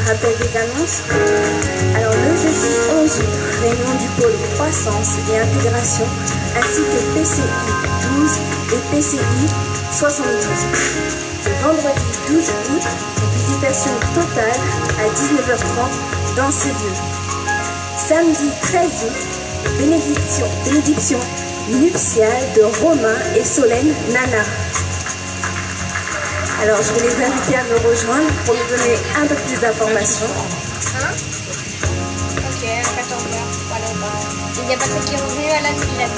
rappel des annonces. Alors le jeudi 11 août, réunion du pôle croissance et intégration, ainsi que PCI 12 et PCI 72. Le vendredi 12 août, visitation totale à 19h30 dans ce lieu. Samedi 13 août, bénédiction nuptiale de Romain et Solène Nana. Alors je vais les inviter à me rejoindre pour nous donner un peu plus d'informations. Ok, à 14h, voilà. Il n'y a pas ceux qui ont vu à la file.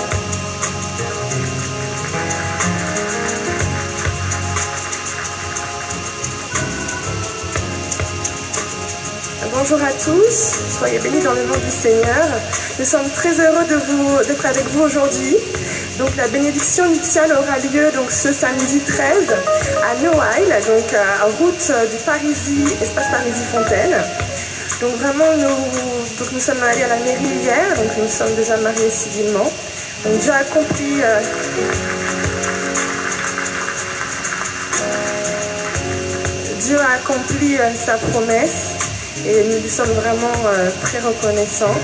Bonjour à tous, soyez bénis dans le nom du Seigneur. Nous sommes très heureux d'être avec vous aujourd'hui. Donc la bénédiction nuptiale aura lieu donc, ce samedi 13 à Noailles, donc en route du Parisis, espace Parisis Fontaine. Donc vraiment nous sommes allés à la mairie hier, donc nous sommes déjà mariés civilement. Donc Dieu a accompli sa promesse. Et nous lui sommes vraiment très reconnaissants.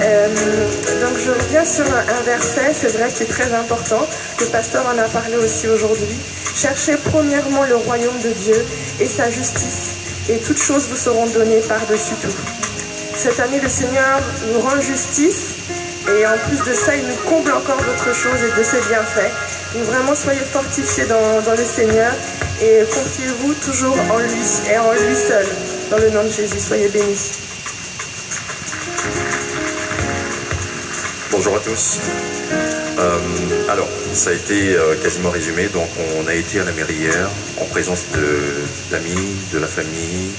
Donc je reviens sur un verset, c'est vrai, qui est très important. Le pasteur en a parlé aussi aujourd'hui. Cherchez premièrement le royaume de Dieu et sa justice, et toutes choses vous seront données par-dessus tout. Cette année, le Seigneur nous rend justice, et en plus de ça, il nous comble encore d'autres choses et de ses bienfaits. Donc vraiment, soyez fortifiés dans le Seigneur et confiez-vous toujours en lui et en lui seul. Dans le nom de Jésus, soyez bénis. Bonjour à tous. Alors, ça a été quasiment résumé. Donc, on a été à la mairie hier, en présence d'amis, de la famille,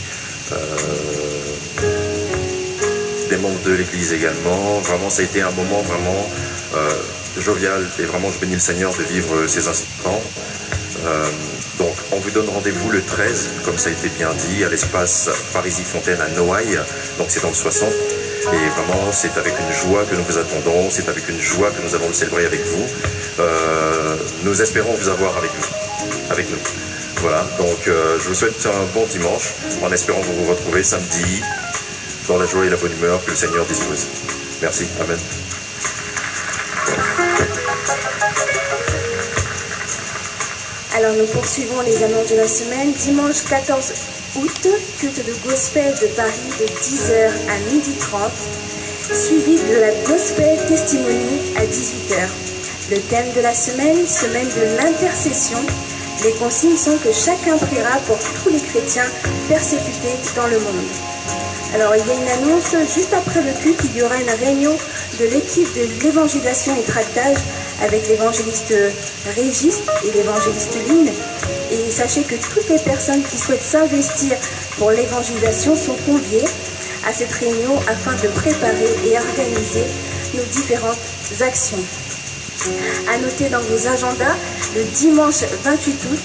des membres de l'église également. Vraiment, ça a été un moment vraiment jovial. Et vraiment, je bénis le Seigneur de vivre ces instants. Donc, on vous donne rendez-vous le 13, comme ça a été bien dit, à l'espace Parisis Fontaine à Noailles. Donc, c'est dans le 60. Et vraiment, c'est avec une joie que nous vous attendons. C'est avec une joie que nous allons le célébrer avec vous. Nous espérons vous avoir avec nous. Voilà. Donc, je vous souhaite un bon dimanche, en espérant vous retrouver samedi dans la joie et la bonne humeur que le Seigneur dispose. Merci. Amen. Alors nous poursuivons les annonces de la semaine. Dimanche 14 août, culte de gospel de Paris de 10h à 12h30, suivi de la gospel testimony à 18h. Le thème de la semaine de l'intercession. Les consignes sont que chacun priera pour tous les chrétiens persécutés dans le monde. Alors il y a une annonce, juste après le culte, il y aura une réunion de l'équipe de l'évangélisation et tractage avec l'évangéliste Régis et l'évangéliste Lynn. Et sachez que toutes les personnes qui souhaitent s'investir pour l'évangélisation sont conviées à cette réunion afin de préparer et organiser nos différentes actions. À noter dans vos agendas, le dimanche 28 août,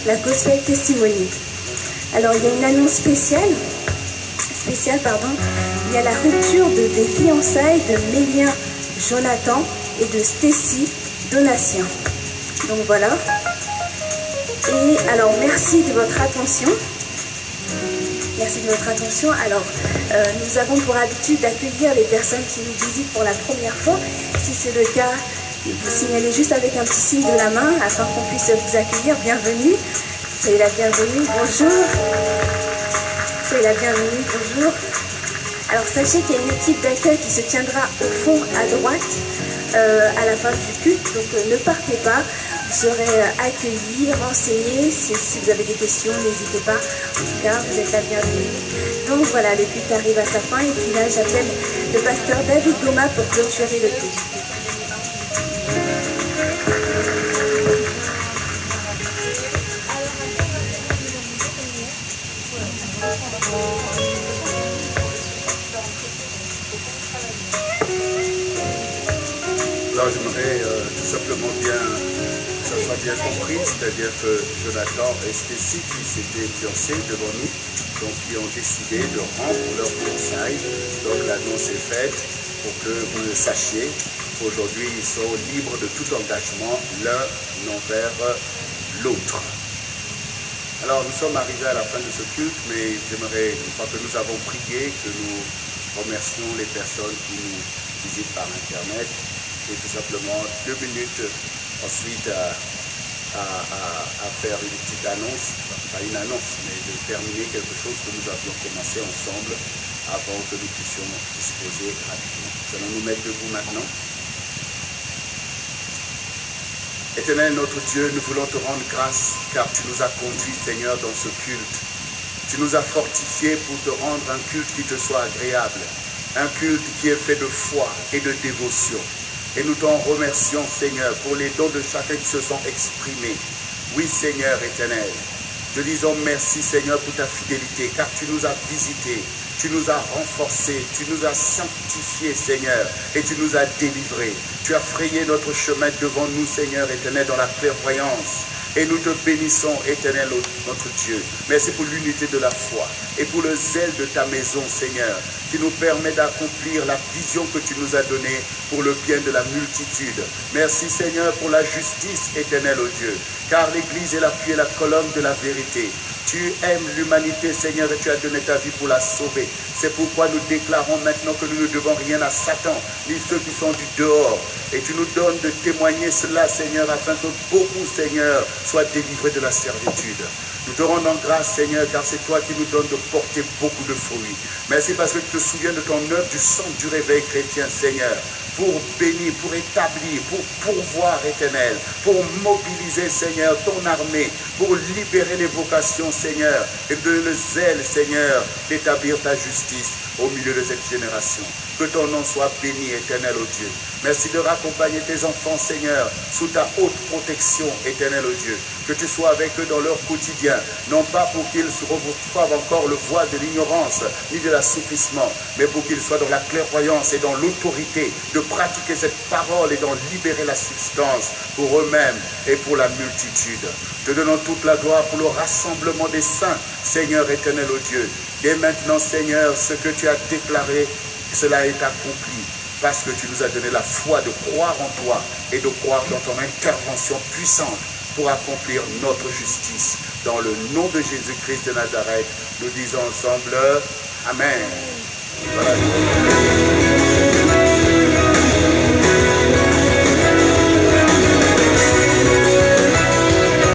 la gospel testimony. Alors il y a une annonce spéciale, il y a la rupture des fiançailles de Mélien Jonathan et de Stacy Donatien. Donc voilà. Et alors merci de votre attention. Merci de votre attention. Alors nous avons pour habitude d'accueillir les personnes qui nous visitent pour la première fois. Si c'est le cas, vous signalez juste avec un petit signe de la main afin qu'on puisse vous accueillir. Bienvenue. Soyez la bienvenue. Bonjour. Soyez la bienvenue. Bonjour. Alors sachez qu'il y a une équipe d'accueil qui se tiendra au fond à droite à la fin du culte, donc ne partez pas, vous serez accueillis, renseignés, si vous avez des questions, n'hésitez pas, en tout cas vous êtes la bienvenue. Donc voilà, le culte arrive à sa fin et puis là j'appelle le pasteur David Goma pour clôturer le culte. Là, j'aimerais tout simplement bien que ça soit bien compris, c'est-à-dire que Jonathan et Stacy qui s'étaient fiancés devant nous, donc qui ont décidé de rompre leur fiançailles. Donc l'annonce est faite pour que vous le sachiez. Aujourd'hui, ils sont libres de tout engagement l'un envers l'autre. Alors nous sommes arrivés à la fin de ce culte, mais j'aimerais, une fois que nous avons prié, que nous remercions les personnes qui nous visitent par Internet et tout simplement 2 minutes ensuite à faire une petite annonce, pas une annonce, mais de terminer quelque chose que nous avions commencé ensemble avant que nous puissions disposer rapidement. Nous allons nous mettre debout maintenant. Éternel notre Dieu, nous voulons te rendre grâce car tu nous as conduits, Seigneur, dans ce culte. Tu nous as fortifiés pour te rendre un culte qui te soit agréable, un culte qui est fait de foi et de dévotion. Et nous t'en remercions, Seigneur, pour les dons de chacun qui se sont exprimés. Oui, Seigneur éternel, te disons merci, Seigneur, pour ta fidélité, car tu nous as visités, tu nous as renforcés, tu nous as sanctifiés, Seigneur, et tu nous as délivrés. Tu as frayé notre chemin devant nous, Seigneur éternel, dans la clairvoyance. Et nous te bénissons, éternel notre Dieu. Merci pour l'unité de la foi et pour le zèle de ta maison, Seigneur, qui nous permet d'accomplir la vision que tu nous as donnée pour le bien de la multitude. Merci, Seigneur, pour la justice éternelle, ô Dieu, car l'Église est l'appui et la colonne de la vérité. Tu aimes l'humanité, Seigneur, et tu as donné ta vie pour la sauver. C'est pourquoi nous déclarons maintenant que nous ne devons rien à Satan, ni ceux qui sont du dehors. Et tu nous donnes de témoigner cela, Seigneur, afin que beaucoup, Seigneur, soient délivrés de la servitude. Nous te rendons grâce, Seigneur, car c'est toi qui nous donnes de porter beaucoup de fruits. Merci parce que tu te souviens de ton œuvre du centre du réveil chrétien, Seigneur, pour bénir, pour établir, pour pourvoir, éternel, pour mobiliser, Seigneur, ton armée, pour libérer les vocations, Seigneur, et donner le zèle, Seigneur, d'établir ta justice au milieu de cette génération. Que ton nom soit béni, éternel, ô Dieu. Merci de raccompagner tes enfants, Seigneur, sous ta haute protection, éternel, ô Dieu. Que tu sois avec eux dans leur quotidien, non pas pour qu'ils reçoivent encore le voile de l'ignorance, ni de l'assouplissement, mais pour qu'ils soient dans la clairvoyance et dans l'autorité de pratiquer cette parole et d'en libérer la substance pour eux-mêmes et pour la multitude. Te donnons toute la gloire pour le rassemblement des saints, Seigneur éternel, ô Dieu. Dès maintenant, Seigneur, ce que tu as déclaré, cela est accompli parce que tu nous as donné la foi de croire en toi et de croire dans ton intervention puissante pour accomplir notre justice. Dans le nom de Jésus-Christ de Nazareth, nous disons ensemble, Amen.